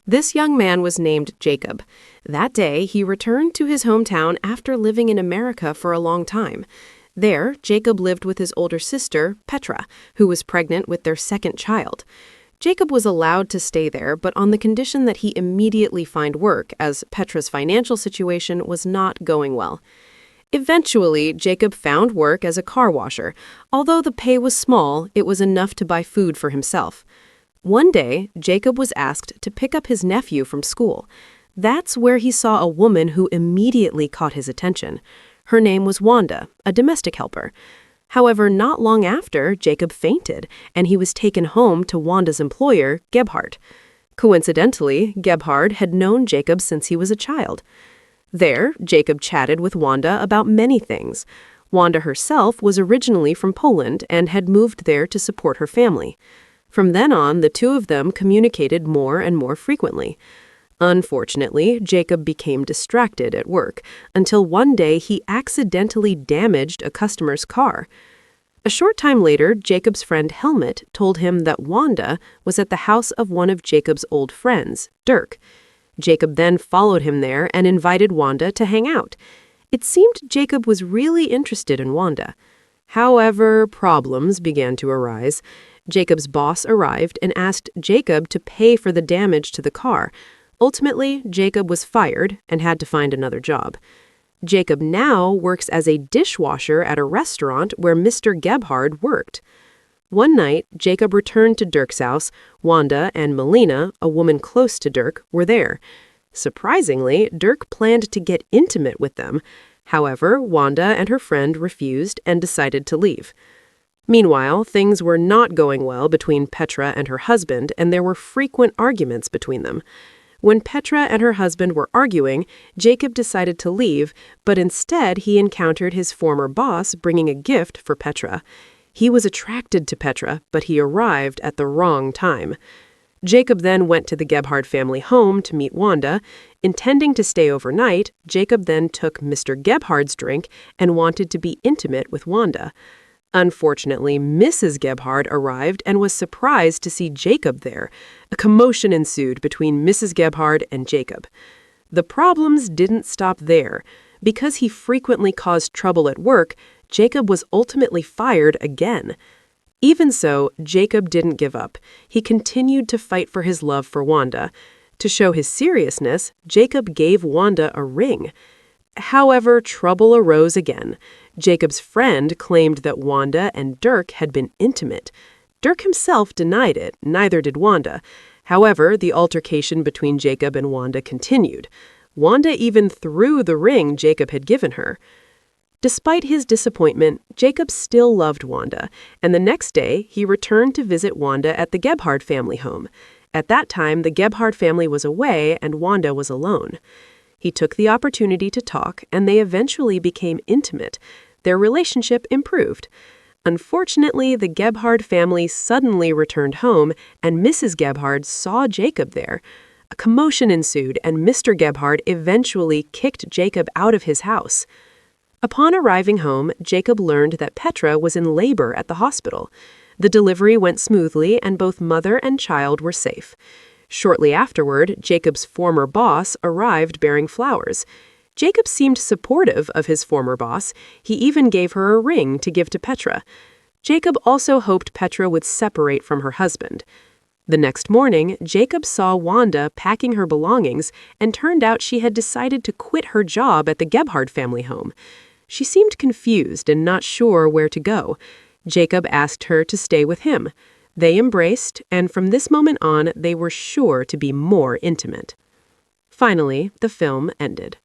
This young man was named Jacob. That day, he returned to his hometown after living in America for a long time. There, Jacob lived with his older sister, Petra, who was pregnant with their second child. Jacob was allowed to stay there, but on the condition that he immediately find work, as Petra's financial situation was not going well. Eventually, Jacob found work as a car washer. Although the pay was small, it was enough to buy food for himself. One day, Jacob was asked to pick up his nephew from school. That's where he saw a woman who immediately caught his attention. Her name was Wanda, a domestic helper. However, not long after, Jacob fainted, and he was taken home to Wanda's employer, Gebhard. Coincidentally, Gebhard had known Jacob since he was a child. There, Jacob chatted with Wanda about many things. Wanda herself was originally from Poland and had moved there to support her family. From then on, the two of them communicated more and more frequently. Unfortunately, Jacob became distracted at work until one day he accidentally damaged a customer's car. A short time later, Jacob's friend Helmut told him that Wanda was at the house of one of Jacob's old friends, Dirk. Jacob then followed him there and invited Wanda to hang out. It seemed Jacob was really interested in Wanda. However, problems began to arise. Jacob's boss arrived and asked Jacob to pay for the damage to the car. Ultimately, Jacob was fired and had to find another job. Jacob now works as a dishwasher at a restaurant where Mr. Gebhard worked. One night, Jacob returned to Dirk's house. Wanda and Melina, a woman close to Dirk, were there. Surprisingly, Dirk planned to get intimate with them. However, Wanda and her friend refused and decided to leave. Meanwhile, things were not going well between Petra and her husband, and there were frequent arguments between them. When Petra and her husband were arguing, Jacob decided to leave, but instead he encountered his former boss bringing a gift for Petra. He was attracted to Petra, but he arrived at the wrong time. Jacob then went to the Gebhard family home to meet Wanda. Intending to stay overnight, Jacob then took Mr. Gebhard's drink and wanted to be intimate with Wanda. Unfortunately, Mrs. Gebhard arrived and was surprised to see Jacob there. A commotion ensued between Mrs. Gebhard and Jacob. The problems didn't stop there. Because he frequently caused trouble at work, Jacob was ultimately fired again. Even so, Jacob didn't give up. He continued to fight for his love for Wanda. To show his seriousness, Jacob gave Wanda a ring. However, trouble arose again. Jacob's friend claimed that Wanda and Dirk had been intimate. Dirk himself denied it, neither did Wanda. However, the altercation between Jacob and Wanda continued. Wanda even threw the ring Jacob had given her. Despite his disappointment, Jacob still loved Wanda, and the next day he returned to visit Wanda at the Gebhard family home. At that time, the Gebhard family was away and Wanda was alone. He took the opportunity to talk, and they eventually became intimate. Their relationship improved. Unfortunately, the Gebhard family suddenly returned home, and Mrs. Gebhard saw Jacob there. A commotion ensued, and Mr. Gebhard eventually kicked Jacob out of his house. Upon arriving home, Jacob learned that Petra was in labor at the hospital. The delivery went smoothly, and both mother and child were safe. Shortly afterward, Jacob's former boss arrived bearing flowers. Jacob seemed supportive of his former boss. He even gave her a ring to give to Petra. Jacob also hoped Petra would separate from her husband. The next morning, Jacob saw Wanda packing her belongings, and turned out she had decided to quit her job at the Gebhard family home. She seemed confused and not sure where to go. Jacob asked her to stay with him. They embraced, and from this moment on, they were sure to be more intimate. Finally, the film ended.